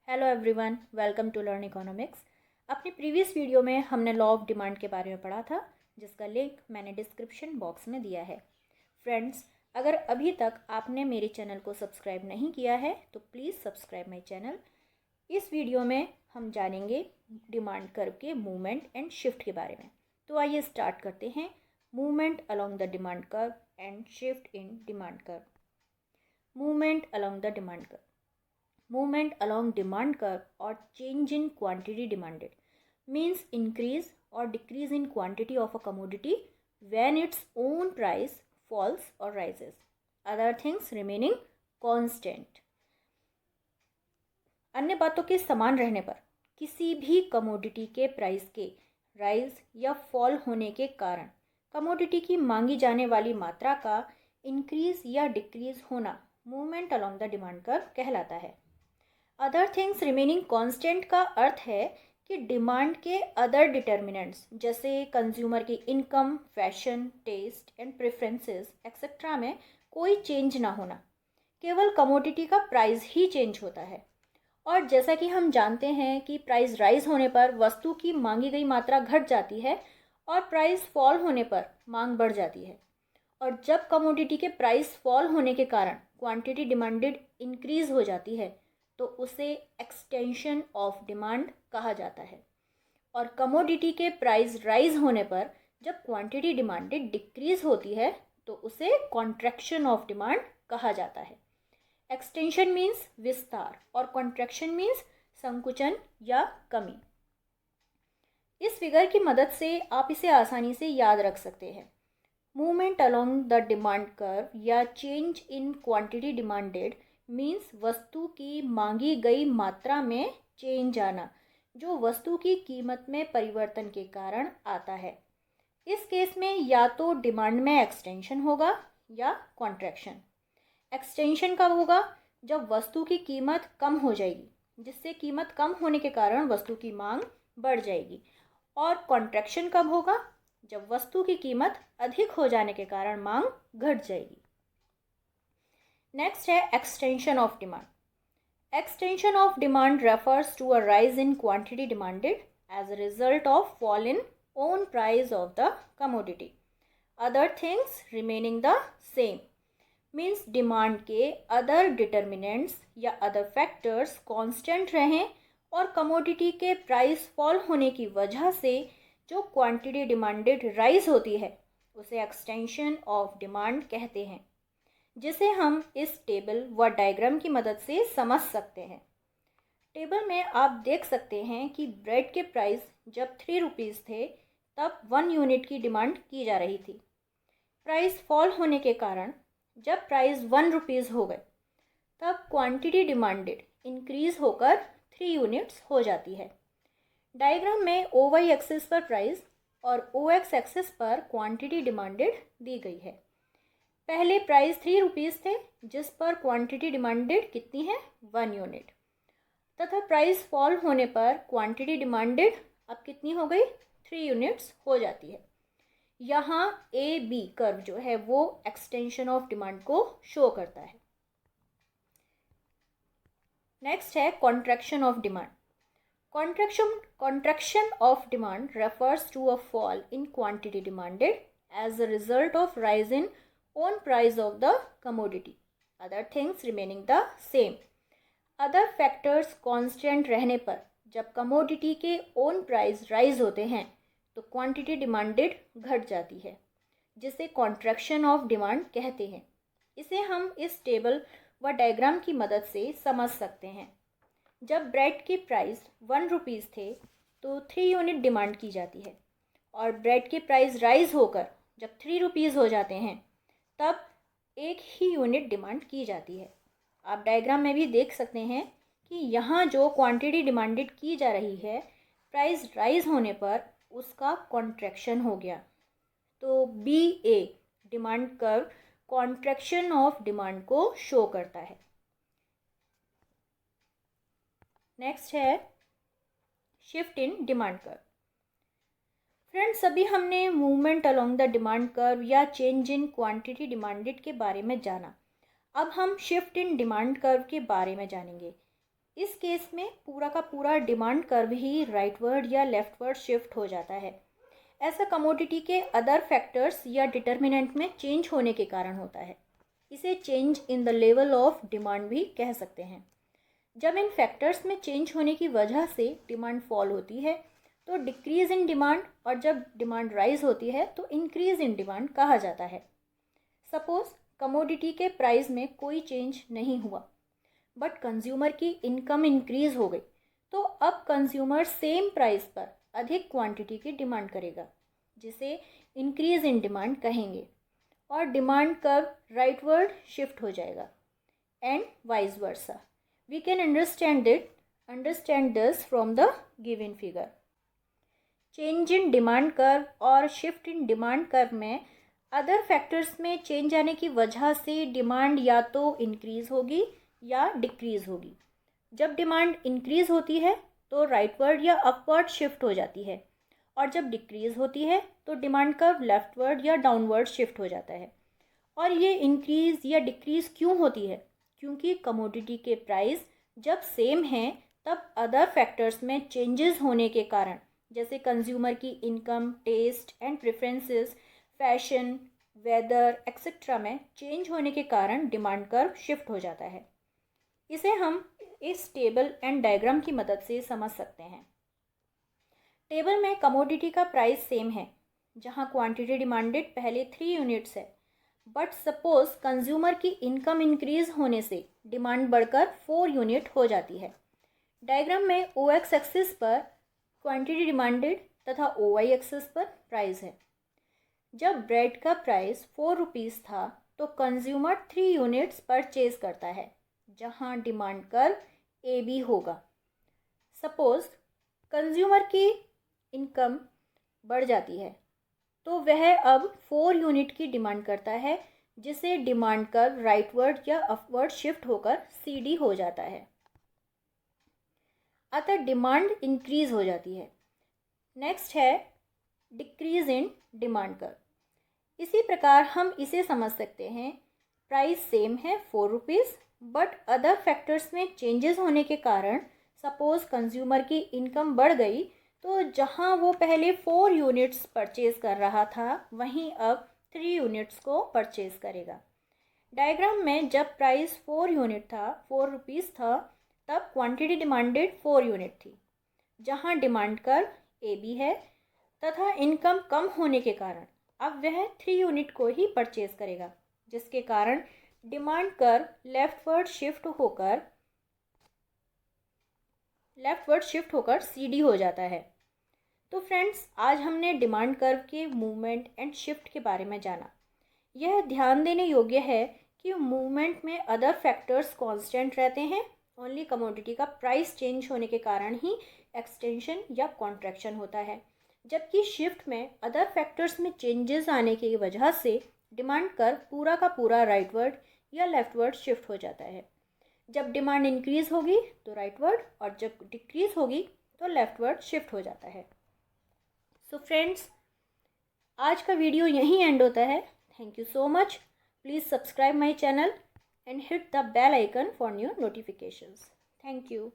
Hello everyone, welcome to learn economics. अपनी previous video में हमने लॉ ऑफ डिमांड के बारे में पढ़ा था, जिसका लिंक मैंने डिस्क्रिप्शन बॉक्स में दिया है। फ्रेंड्स, अगर अभी तक आपने मेरे चैनल को सब्सक्राइब नहीं किया है तो प्लीज़ सब्सक्राइब माई चैनल। इस वीडियो में हम जानेंगे डिमांड कर्व के मूवमेंट एंड शिफ्ट के बारे में। तो आइए स्टार्ट करते हैं। Movement along the demand curve and shift in demand curve. Movement along the demand curve. Movement along demand curve or change in quantity demanded means increase or decrease in quantity of a commodity when its own price falls or rises, other things remaining constant। अन्य बातों के समान रहने पर किसी भी commodity के price के राइज या फॉल होने के कारण कमोडिटी की मांगी जाने वाली मात्रा का इंक्रीज या डिक्रीज होना movement along the demand curve कहलाता है। अदर थिंग्स रिमेनिंग कांस्टेंट का अर्थ है कि डिमांड के अदर डिटर्मिनेंट्स जैसे कंज्यूमर की income, fashion, taste and preferences etcetera में कोई चेंज ना होना, केवल कमोडिटी का प्राइस ही चेंज होता है। और जैसा कि हम जानते हैं कि प्राइस राइज होने पर वस्तु की मांगी गई मात्रा घट जाती है और प्राइस फॉल होने पर मांग बढ़ जाती है। और जब कमोडिटी के प्राइस फॉल होने के कारण क्वांटिटी डिमांडेड इंक्रीज हो जाती है तो उसे एक्सटेंशन ऑफ डिमांड कहा जाता है। और कमोडिटी के प्राइस राइज होने पर जब क्वांटिटी डिमांडेड डिक्रीज होती है तो उसे कॉन्ट्रैक्शन ऑफ डिमांड कहा जाता है। एक्सटेंशन मीन्स विस्तार और कॉन्ट्रैक्शन मीन्स संकुचन या कमी। इस फिगर की मदद से आप इसे आसानी से याद रख सकते हैं। Movement along the demand curve या change in quantity demanded means वस्तु की मांगी गई मात्रा में चेंज आना, जो वस्तु की कीमत में परिवर्तन के कारण आता है। इस केस में या तो डिमांड में एक्सटेंशन होगा या कॉन्ट्रैक्शन। एक्सटेंशन कब होगा? जब वस्तु की कीमत कम हो जाएगी, जिससे कीमत कम होने के कारण वस्तु की मांग बढ़ जाएगी। और कॉन्ट्रैक्शन कब होगा? जब वस्तु की कीमत अधिक हो जाने के कारण मांग घट जाएगी। नेक्स्ट है extension of demand. Extension of demand refers to a rise in quantity demanded as a result of fall in own price of the commodity, other things remaining the same. Means demand के other determinants या other factors constant रहें और commodity के price fall होने की वजह से जो क्वांटिटी डिमांडेड राइज होती है उसे एक्सटेंशन ऑफ डिमांड कहते हैं, जिसे हम इस टेबल व डायग्राम की मदद से समझ सकते हैं। टेबल में आप देख सकते हैं कि ब्रेड के प्राइस जब 3 रुपीज़ थे तब 1 यूनिट की डिमांड की जा रही थी। प्राइस फॉल होने के कारण जब प्राइस 1 रुपीज़ हो गए तब क्वांटिटी डिमांडेड इंक्रीज होकर 3 यूनिट्स हो जाती है। डायग्राम में ओ वाई एक्सिस पर प्राइस और ओ एक्स एक्सिस पर क्वांटिटी डिमांडेड दी गई है। पहले प्राइस 3 रुपीज़ थे, जिस पर क्वांटिटी डिमांडेड कितनी है? 1 यूनिट। तथा प्राइस फॉल होने पर क्वांटिटी डिमांडेड अब कितनी हो गई? 3 यूनिट्स हो जाती है। यहाँ ए बी कर्व जो है वो एक्सटेंशन ऑफ डिमांड को शो करता है। नेक्स्ट है contraction of demand. Contraction of demand refers to a fall in quantity demanded as a result of rise in own price of the commodity, other things remaining the same। other factors constant रहने पर जब commodity के own price rise होते हैं तो quantity demanded घट जाती है, जिसे contraction of demand कहते हैं। इसे हम इस टेबल व डायग्राम की मदद से समझ सकते हैं। जब ब्रेड के प्राइस 1 रुपीज़ थे तो 3 यूनिट डिमांड की जाती है और ब्रेड के प्राइस राइज होकर जब 3 रुपीज़ हो जाते हैं तब 1 ही यूनिट डिमांड की जाती है। आप डायग्राम में भी देख सकते हैं कि यहाँ जो क्वांटिटी डिमांडेड की जा रही है प्राइस राइज होने पर उसका कॉन्ट्रैक्शन हो गया। तो B A demand curve contraction of demand को शो करता है। नेक्स्ट है shift in demand curve. Friends, अभी हमने movement along the demand curve या चेंज इन क्वांटिटी डिमांडेड के बारे में जाना। अब हम शिफ्ट इन डिमांड कर्व के बारे में जानेंगे। इस केस में पूरा का पूरा डिमांड कर्व ही राइटवर्ड या लेफ्टवर्ड शिफ्ट हो जाता है। ऐसा कमोडिटी के अदर फैक्टर्स या डिटर्मिनेंट में चेंज होने के कारण होता है। इसे change in the level of demand भी कह सकते हैं। जब इन फैक्टर्स में चेंज होने की वजह से डिमांड फॉल होती है तो डिक्रीज इन डिमांड, और जब डिमांड राइज होती है तो इंक्रीज इन डिमांड कहा जाता है। सपोज कमोडिटी के प्राइस में कोई चेंज नहीं हुआ बट कंज्यूमर की इनकम इंक्रीज हो गई, तो अब कंज्यूमर सेम प्राइस पर अधिक क्वांटिटी की डिमांड करेगा, जिसे इंक्रीज इन डिमांड कहेंगे, और डिमांड कर्व राइटवर्ड शिफ्ट हो जाएगा and vice versa. We can understand this from the given figure. Change in demand curve और शिफ्ट इन डिमांड कर्व में अदर फैक्टर्स में चेंज आने की वजह से डिमांड या तो इंक्रीज होगी या डिक्रीज होगी। जब डिमांड इंक्रीज होती है तो राइटवर्ड या अपवर्ड शिफ्ट हो जाती है, और जब डिक्रीज होती है तो डिमांड कर्व लेफ्टवर्ड या डाउनवर्ड शिफ्ट हो जाता है। और ये इंक्रीज या डिक्रीज क्यों होती है? क्योंकि कमोडिटी के प्राइस जब सेम हैं तब अदर फैक्टर्स में चेंजेस होने के कारण, जैसे कंज्यूमर की income, taste and preferences, fashion, weather etcetera में चेंज होने के कारण डिमांड कर्व शिफ्ट हो जाता है। इसे हम इस टेबल एंड डायग्राम की मदद से समझ सकते हैं। टेबल में कमोडिटी का प्राइस सेम है, जहाँ क्वांटिटी डिमांडेड पहले 3 यूनिट्स है, बट सपोज कंज्यूमर की इनकम इंक्रीज होने से डिमांड बढ़कर 4 यूनिट हो जाती है। डायग्राम में ओ एक्स एक्सिस पर क्वांटिटी डिमांडेड तथा ओ वाई एक्सिस पर प्राइस है। जब ब्रेड का प्राइस 4 रुपीज़ था तो कंज्यूमर 3 यूनिट्स परचेज करता है, जहां डिमांड कर्व ए बी होगा। सपोज कंज्यूमर की इनकम बढ़ जाती है तो वह अब 4 यूनिट की डिमांड करता है, जिसे डिमांड कर्व राइटवर्ड या अपवर्ड शिफ्ट होकर सी डी हो जाता है। अतः डिमांड इंक्रीज हो जाती है। नेक्स्ट है डिक्रीज इन डिमांड कर्व। इसी प्रकार हम इसे समझ सकते हैं, प्राइस सेम है 4 रुपीज़, बट अदर फैक्टर्स में चेंजेस होने के कारण सपोज कंज्यूमर की इनकम बढ़ गई, तो जहां वो पहले 4 यूनिट्स परचेज कर रहा था वहीं अब 3 यूनिट्स को परचेज करेगा। डायग्राम में जब प्राइस 4 यूनिट था, 4 रुपीज़ था, तब क्वांटिटी डिमांडेड 4 यूनिट थी, जहां डिमांड कर्व ए बी है, तथा इनकम कम होने के कारण अब वह 3 यूनिट को ही परचेज करेगा, जिसके कारण डिमांड कर्व लेफ्टवर्ड शिफ्ट होकर सीडी हो जाता है। तो फ्रेंड्स, आज हमने डिमांड कर्व के मूवमेंट एंड शिफ्ट के बारे में जाना। यह ध्यान देने योग्य है कि मूवमेंट में अदर फैक्टर्स कांस्टेंट रहते हैं, ओनली कमोडिटी का प्राइस चेंज होने के कारण ही एक्सटेंशन या कॉन्ट्रैक्शन होता है, जबकि शिफ्ट में अदर फैक्टर्स में चेंजेस आने की वजह से डिमांड कर्व पूरा का पूरा राइटवर्ड या लेफ्टवर्ड शिफ्ट हो जाता है। जब डिमांड इंक्रीज होगी तो राइटवर्ड, और जब डिक्रीज होगी तो लेफ्टवर्ड शिफ्ट हो जाता है। सो फ्रेंड्स, आज का वीडियो यहीं एंड होता है। Thank you so much. Please subscribe my channel and hit the bell icon for new notifications. Thank you.